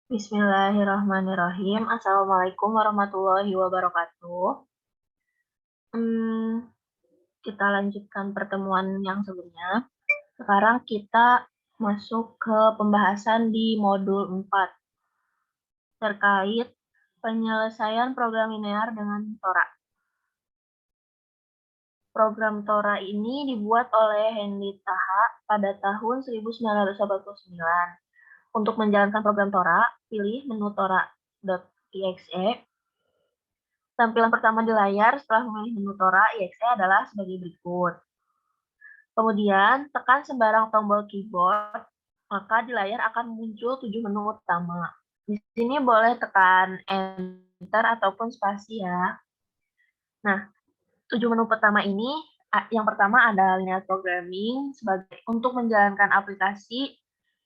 Bismillahirrahmanirrahim. Assalamualaikum warahmatullahi wabarakatuh. Kita lanjutkan pertemuan yang sebelumnya. Sekarang kita masuk ke pembahasan di modul 4 terkait penyelesaian program linear dengan Tora. Program Tora ini dibuat oleh Henry Taha pada tahun 1989. Untuk menjalankan program Tora, pilih menu tora.exe. Tampilan pertama di layar setelah memilih menu Tora exe adalah sebagai berikut. Kemudian, tekan sembarang tombol keyboard, maka di layar akan muncul 7 menu utama. Di sini boleh tekan Enter ataupun spasi ya. Nah, 7 menu pertama ini, yang pertama ada linear programming sebagai untuk menjalankan aplikasi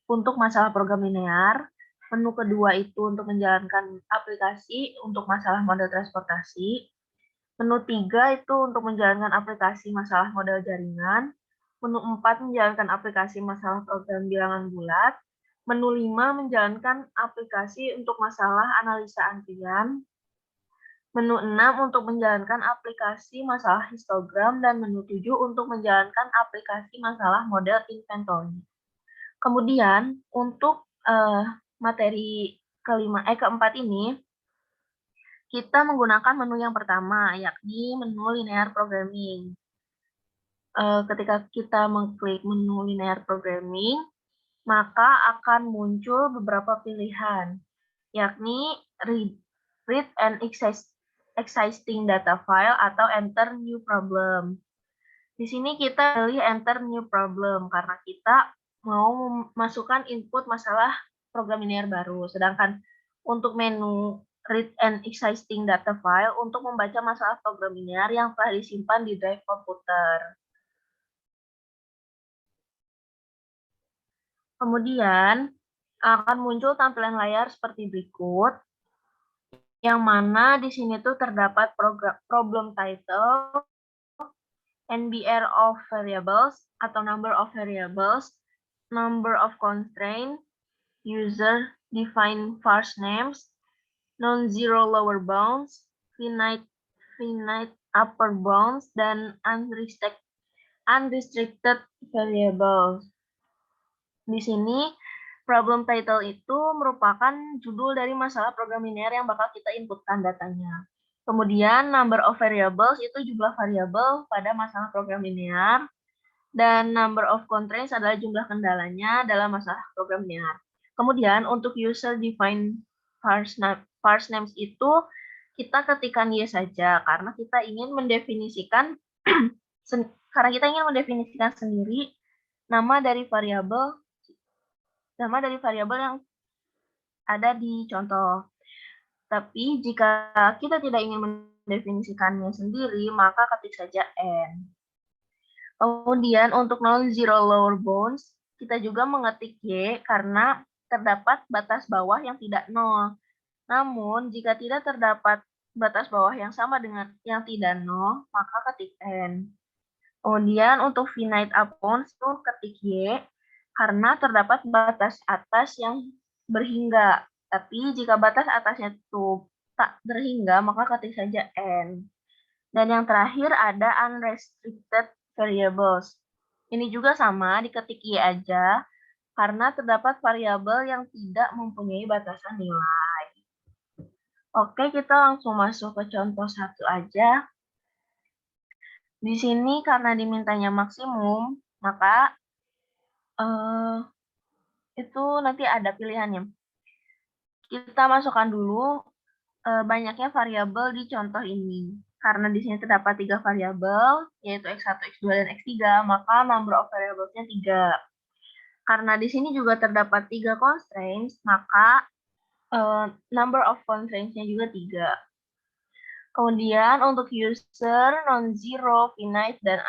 untuk masalah program linear. Menu kedua itu untuk menjalankan aplikasi untuk masalah model transportasi. Menu 3 itu untuk menjalankan aplikasi masalah model jaringan. Menu 4 menjalankan aplikasi masalah program bilangan bulat. Menu 5 menjalankan aplikasi untuk masalah analisa antrian. Menu 6 untuk menjalankan aplikasi masalah histogram. Dan menu 7 untuk menjalankan aplikasi masalah model inventory. Kemudian untuk materi keempat ini, kita menggunakan menu yang pertama, yakni menu linear programming. Ketika kita mengklik menu linear programming, maka akan muncul beberapa pilihan, yakni read and existing data file atau enter new problem. Di sini kita pilih enter new problem karena kita mau memasukkan input masalah program linear baru. Sedangkan untuk menu read and existing data file untuk membaca masalah program linear yang telah disimpan di drive komputer. Kemudian akan muncul tampilan layar seperti berikut, yang mana di sini tuh terdapat problem title, NBR of variables atau number of variables, number of constraints, user defined parse names, non-zero lower bounds, finite upper bounds, dan unrestricted variables. Di sini problem title itu merupakan judul dari masalah program linear yang bakal kita inputkan datanya. Kemudian number of variables itu jumlah variabel pada masalah program linear. Dan number of constraints adalah jumlah kendalanya dalam masalah program linear. Kemudian untuk user defined parse names itu kita ketikkan yes saja karena kita ingin mendefinisikan sendiri nama dari variabel yang ada di contoh. Tapi jika kita tidak ingin mendefinisikannya sendiri, maka ketik saja n. Kemudian untuk non-zero lower bounds, kita juga mengetik y karena terdapat batas bawah yang tidak nol. Namun, jika tidak terdapat batas bawah yang sama dengan yang tidak nol, maka ketik n. Kemudian untuk finite upper bounds itu ketik y karena terdapat batas atas yang berhingga. Tapi jika batas atasnya itu tak berhingga, maka ketik saja n. Dan yang terakhir ada unrestricted variables. Ini juga sama, diketik y aja, karena terdapat variabel yang tidak mempunyai batasan nilai. Oke, kita langsung masuk ke contoh 1 aja. Di sini karena dimintanya maksimum, maka itu nanti ada pilihannya. Kita masukkan dulu banyaknya variabel di contoh ini. Karena di sini terdapat 3 variabel, yaitu X1, X2, dan X3, maka number of variables-nya 3. Karena di sini juga terdapat 3 constraints, maka number of constraints-nya juga 3. Kemudian untuk user, non-zero, finite, dan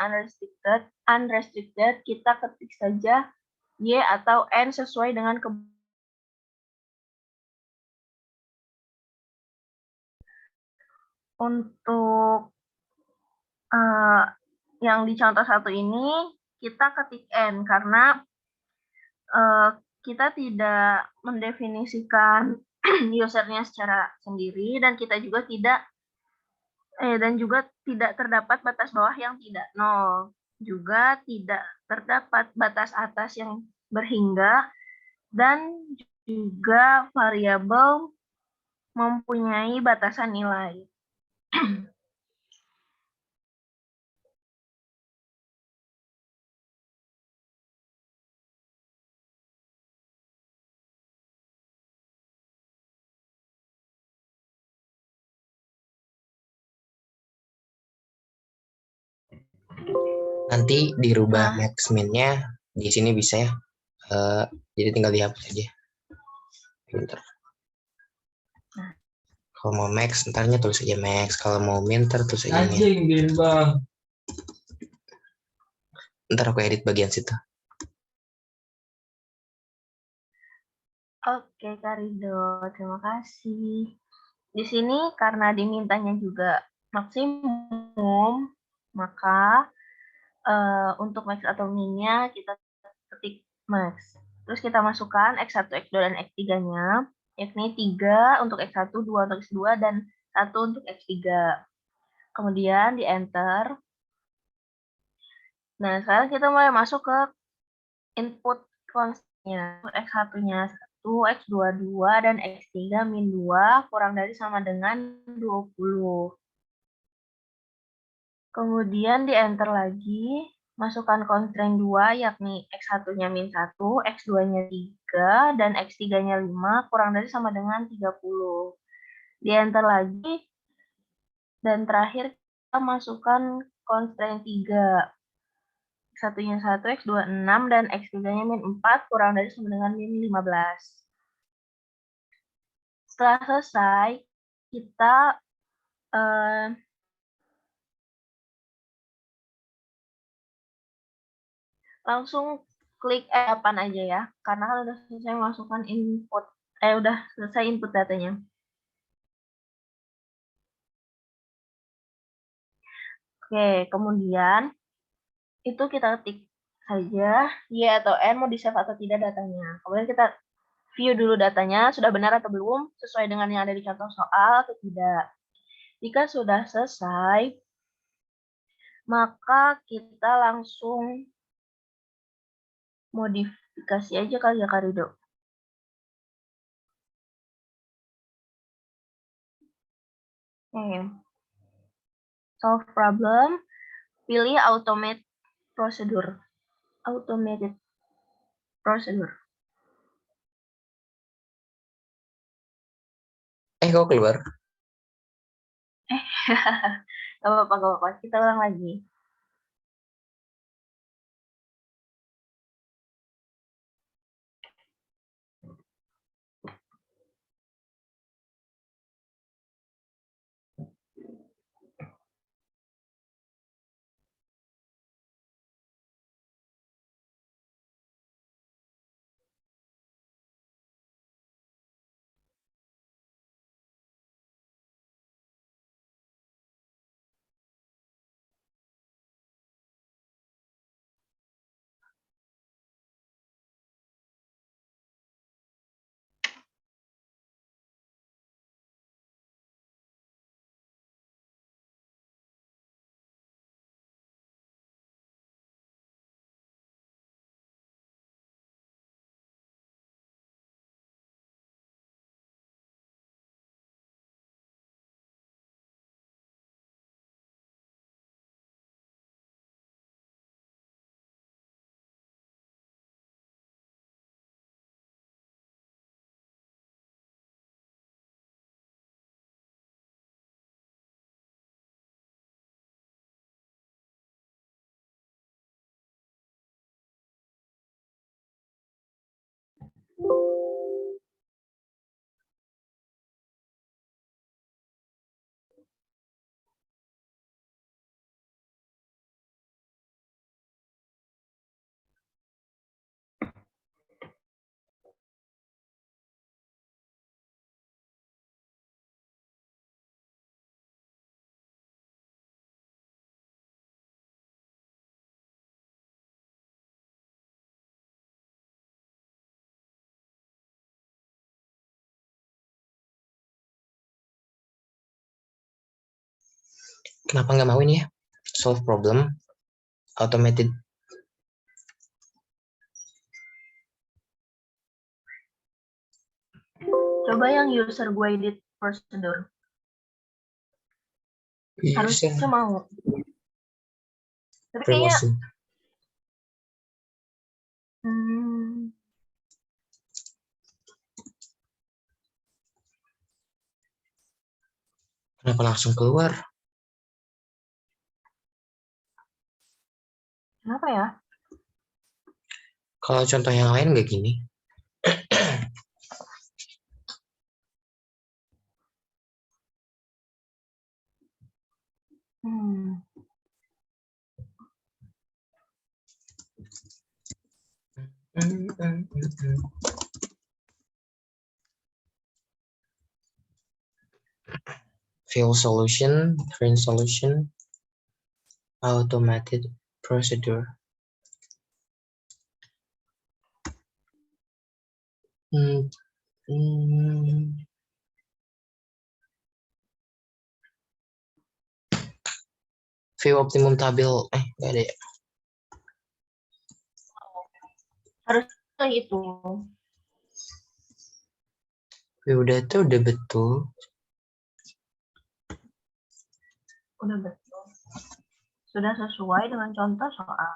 unrestricted, kita ketik saja Y atau N sesuai dengan untuk yang di contoh satu ini kita ketik N karena kita tidak mendefinisikan usernya secara sendiri dan kita juga tidak terdapat batas bawah yang tidak nol. Juga tidak terdapat batas atas yang berhingga dan juga variabel mempunyai batasan nilai. Nanti dirubah max min-nya di sini bisa ya. Jadi tinggal dihapus aja. Bentar. Kalau mau max, ntarnya tulis aja max. Kalau mau min, ntar tulis aja min. Ntar aku edit bagian situ. Oke, Kak Rido, terima kasih. Di sini karena dimintanya juga maksimum, maka untuk max atau min-nya kita ketik max. Terus kita masukkan X1, X2, dan X3-nya, yakni 3 untuk X1, 2 untuk X2, dan 1 untuk X3. Kemudian di enter. Nah, sekarang kita mulai masuk ke input constnya. X1-nya 1, X2 2, dan X3 min 2 kurang dari sama dengan 20. Kemudian di enter lagi, masukkan constraint 2, yakni X1-nya min 1, X2-nya 3, dan X3-nya 5, kurang dari sama dengan 30. Di enter lagi, dan terakhir kita masukkan constraint 3. X1-nya 1, X2 6, dan X3-nya min 4, kurang dari sama dengan min 15. Setelah selesai, kita langsung klik F8 aja ya, karena kan udah selesai masukkan input, udah selesai input datanya. Oke, kemudian itu kita ketik saja Y atau N mau di-save atau tidak datanya. Kemudian kita view dulu datanya, sudah benar atau belum, sesuai dengan yang ada di contoh soal atau tidak. Jika sudah selesai, maka kita langsung modifikasi aja kali ya, Kak Rido. Oke. Solve problem, pilih automated procedure. Automated procedure. Kok keluar? Gak apa-apa. Kita ulang lagi. Kenapa nggak mau ini ya? Solve problem, automated. Coba yang user guided procedure. Harusnya mau. Tapi kayaknya kenapa langsung keluar? Kenapa ya? Kalau contoh yang lain nggak gini. Fill solution, print solution, automated procedure. View optimum tabel, nggak ada ya? Harusnya itu. View data udah betul. Udah betul. Sudah sesuai dengan contoh soal.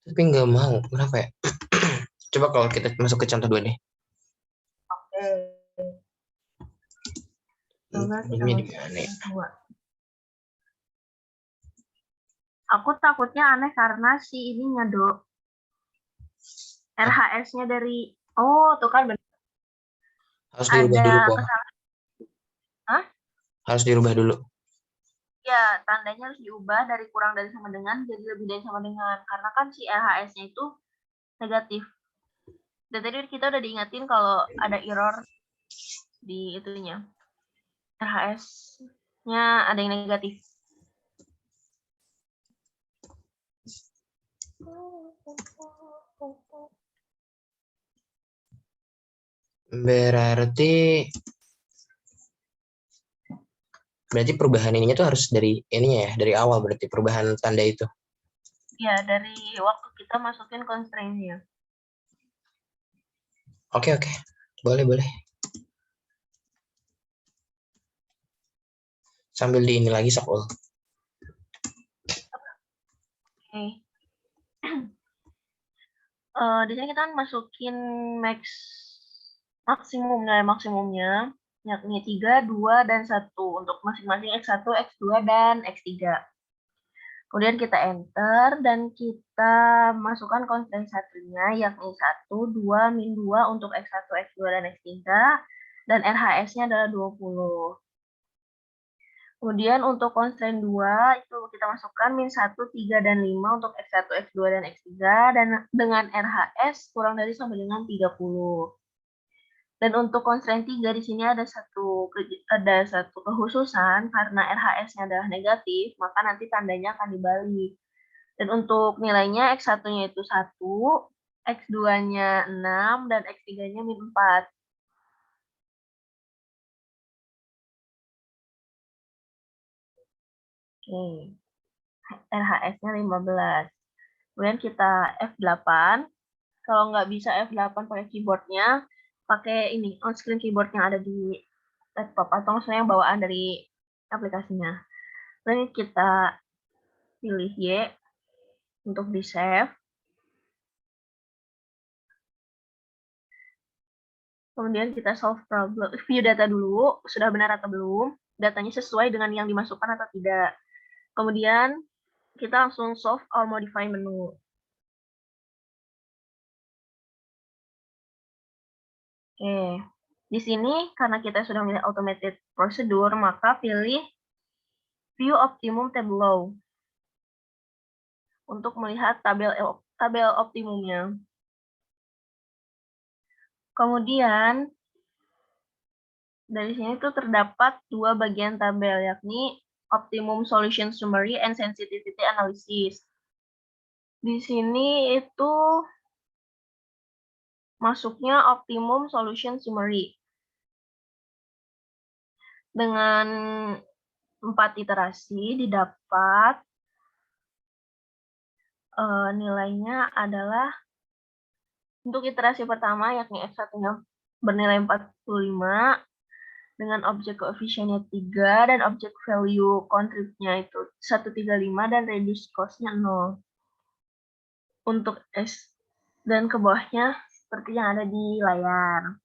Tapi nggak mau, kenapa ya? Coba kalau kita masuk ke contoh 2 deh. Oke. Coba kita masuk ke 2. Aku takutnya aneh karena si ininya, Dok. RHS-nya dari... Oh, tuh kan benar. Harus dirubah dulu kok. Hah? Harus dirubah dulu. Ya, tandanya harus diubah dari kurang dari sama dengan jadi lebih dari sama dengan. Karena kan si RHS-nya itu negatif. Dan tadi kita udah diingetin kalau ada error di itunya. RHS-nya ada yang negatif. Berarti perubahan ininya tuh harus dari ininya ya, dari awal berarti perubahan tanda itu. Ya, dari waktu kita masukin constraint-nya. Oke. Boleh. Sambil di ini lagi Sakul. Oke. Di sini kita masukin maksimumnya yakni 3, 2, dan 1 untuk masing-masing X1, X2, dan X3. Kemudian kita enter dan kita masukkan constraint satunya yakni 1, 2, min 2 untuk X1, X2, dan X3 dan RHS-nya adalah 20. Kemudian untuk constraint 2 itu kita masukkan min 1, 3, dan 5 untuk X1, X2, dan X3 dan dengan RHS kurang dari sama dengan 30. Dan untuk constraint 3 di sini ada satu kekhususan karena RHS-nya adalah negatif, maka nanti tandanya akan dibalik. Dan untuk nilainya X1-nya itu 1, X2-nya 6, dan X3-nya min 4. Oke. RHS-nya 15. Kemudian kita F8. Kalau nggak bisa F8 pakai keyboardnya, pakai ini, on-screen keyboard yang ada di laptop, atau misalnya yang bawaan dari aplikasinya. Kemudian kita pilih Y untuk di-save. Kemudian kita solve problem, view data dulu, sudah benar atau belum, datanya sesuai dengan yang dimasukkan atau tidak. Kemudian kita langsung solve or modify menu. Oke, di sini karena kita sudah milih automated procedure, maka pilih view optimum tableau untuk melihat tabel optimumnya. Kemudian dari sini tuh terdapat dua bagian tabel, yakni optimum solution summary and sensitivity analysis. Di sini itu masuknya optimum solution summary. Dengan 4 iterasi didapat nilainya adalah untuk iterasi pertama yakni X1-nya bernilai 45 dengan objek koefisiennya 3 dan objek value contribute-nya itu 135 dan reduce cost-nya 0. Untuk S dan ke bawahnya seperti yang ada di layar.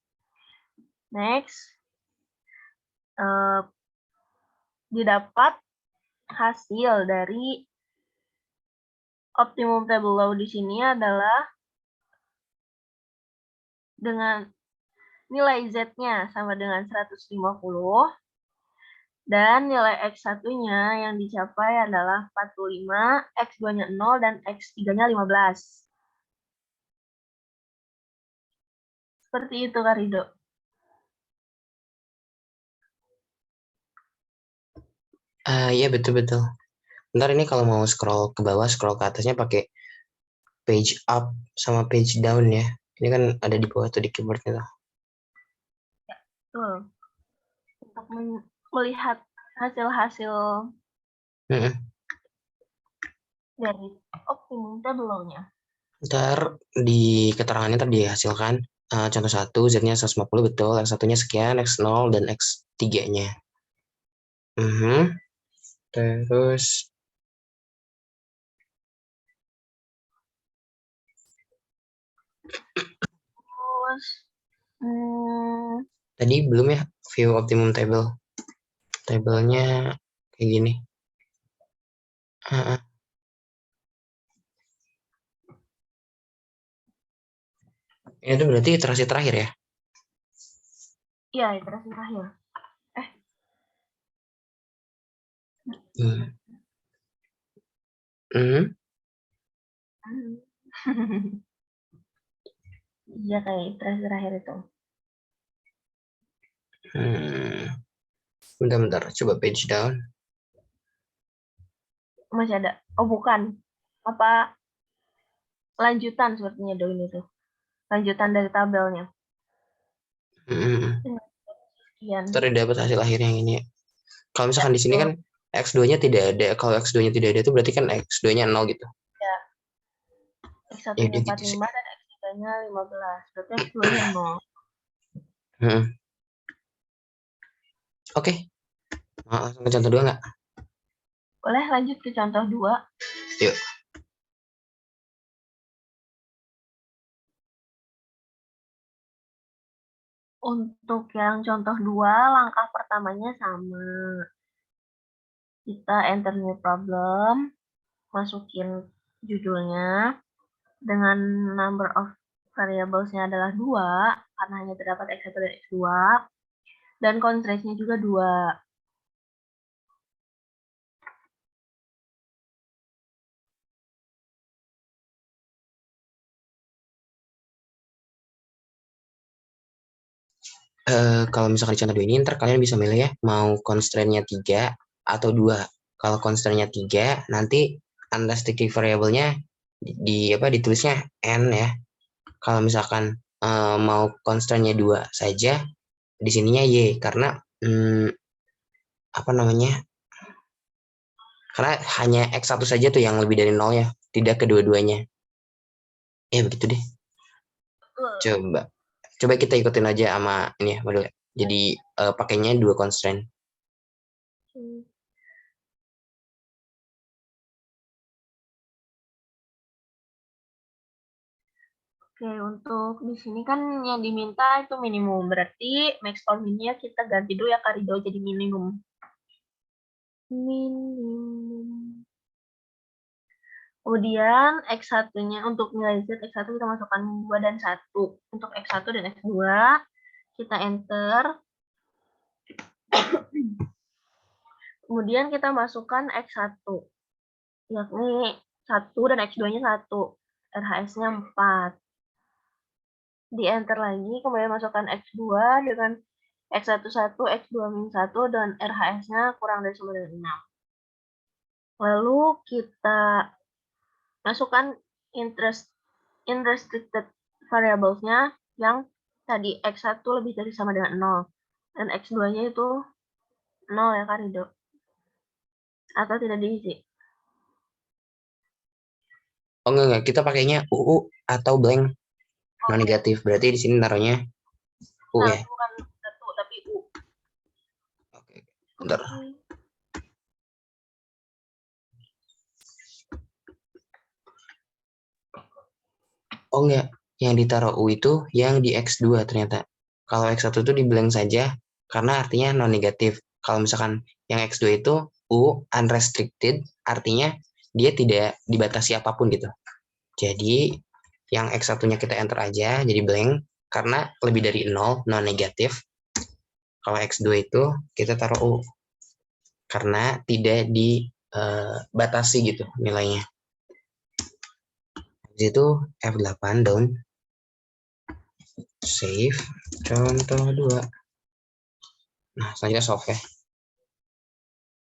Next, didapat hasil dari optimum table law di sini adalah dengan nilai Z-nya sama dengan 150 dan nilai X1-nya yang dicapai adalah 45, X2-nya 0 dan X3-nya 15. Seperti itu, Kak Rido. Iya betul-betul. Bentar ini kalau mau scroll ke bawah, scroll ke atasnya pakai page up sama page down ya. Ini kan ada di bawah tuh di keyboardnya tuh. Ya, betul. Untuk melihat hasil-hasil dari optimum table law-nya. Ntar di keterangannya ntar dihasilkan contoh 1 Z-nya 150 betul, X1-nya sekian, X0 dan X3-nya. Terus tadi belum ya view optimum table. Tabelnya kayak gini. Ini tuh berarti iterasi terakhir ya? Iya, iterasi terakhir. Iya, kayak iterasi terakhir itu. Bentar, coba page down. Masih ada. Oh, bukan. Apa lanjutan sepertinya Do ini tuh. Lanjutan dari tabelnya. Sekian. Ntar dapat hasil akhir yang ini. Kalau misalkan Ya, di sini kan X2-nya tidak ada. Kalau X2-nya tidak ada itu berarti kan X2-nya 0 gitu. Ya. X1-nya 45 dan X3-nya 15. Berarti X2-nya 0. Oke. Langsung ke contoh 2 nggak? Boleh lanjut ke contoh 2. Yuk. Untuk yang contoh 2, langkah pertamanya sama. Kita enter new problem, masukin judulnya, dengan number of variables-nya adalah 2, karena hanya terdapat X1 dan X2, dan constraint-nya juga 2. Kalau misalkan di contoh 2 ini, ntar kalian bisa milih ya, mau constraint-nya 3 atau 2. Kalau constraint-nya 3, nanti unrestricted variable-nya ditulisnya N ya. Kalau misalkan mau constraint-nya 2 saja, di sininya Y, karena karena hanya X1 saja tuh yang lebih dari 0 ya, tidak kedua-duanya. Ya begitu deh. Coba kita ikutin aja sama ini ya modul. Jadi pakainya 2 constraint. Oke, untuk di sini kan yang diminta itu minimum. Berarti max or min-nya kita ganti dulu ya Kak Rido jadi minimum. Minimum. Kemudian X1-nya untuk nilai Z X1 kita masukkan 2 dan 1. Untuk X1 dan X2 kita enter. Kemudian kita masukkan X1. Yakni 1 dan X2-nya 1. RHS-nya 4. Di enter lagi, kemudian masukkan X2 dengan X11, X2-1 dan RHS-nya kurang dari 1 dari 6. Lalu kita masukkan unrestricted variables-nya yang tadi X1 lebih dari sama dengan 0. Dan X2-nya itu 0 ya Kak Rido. Atau tidak diisi? Oh enggak, kita pakainya UU atau blank non Oke. negatif. Berarti di sini taruhnya U Nah, ya. itu bukan satu, tapi U. Oke, bentar. Oke. Oh enggak, yang ditaruh U itu yang di X2 ternyata. Kalau X1 itu di blank saja karena artinya non negatif. Kalau misalkan yang X2 itu U unrestricted, artinya dia tidak dibatasi apapun gitu. Jadi yang X1-nya kita enter aja jadi blank karena lebih dari 0, non negatif. Kalau X2 itu kita taruh U karena tidak dibatasi gitu nilainya. Habis itu F8 down, save, contoh 2. Nah, selanjutnya solve ya.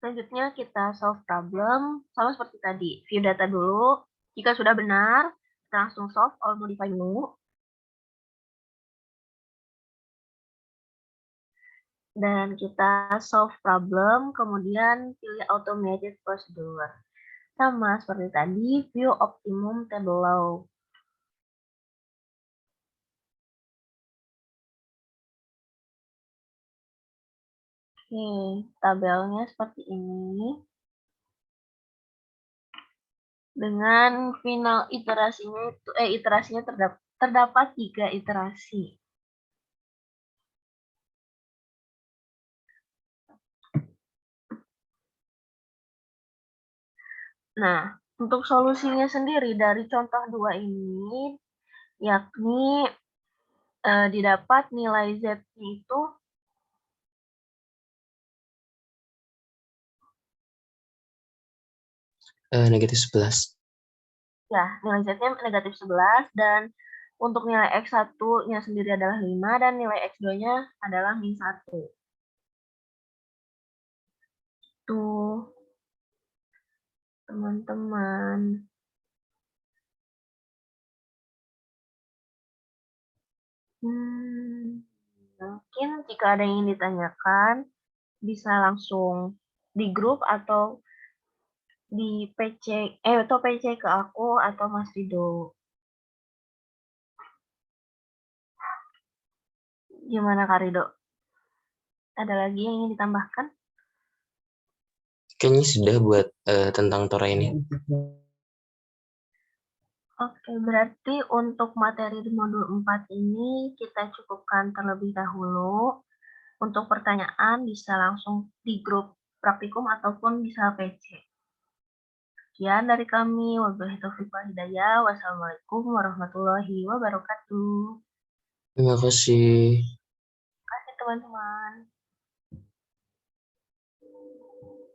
Selanjutnya kita solve problem sama seperti tadi. View data dulu. Jika sudah benar, kita langsung solve all modify menu. Dan kita solve problem, kemudian pilih automated procedure. Sama seperti tadi, view optimum table law. Oke, tabelnya seperti ini. Dengan final iterasinya terdapat 3 iterasi. Nah, untuk solusinya sendiri dari contoh 2 ini, yakni didapat nilai Z-nya itu Negatif 11. ya, nilai Z-nya negatif 11 dan untuk nilai X1-nya sendiri adalah 5 dan nilai X2-nya adalah min 1. Tuh, teman-teman. Mungkin jika ada yang ingin ditanyakan, bisa langsung di grup atau di PC atau PC ke aku atau Mas Rido. Gimana Kak Rido? Ada lagi yang ingin ditambahkan? Kayaknya sudah buat tentang Tora ini. Oke, berarti untuk materi di modul 4 ini kita cukupkan terlebih dahulu. Untuk pertanyaan bisa langsung di grup praktikum ataupun bisa PC. Sekian dari kami. Wabillahi taufiq wal hidayah. Wassalamualaikum warahmatullahi wabarakatuh. Terima kasih. Terima kasih teman-teman.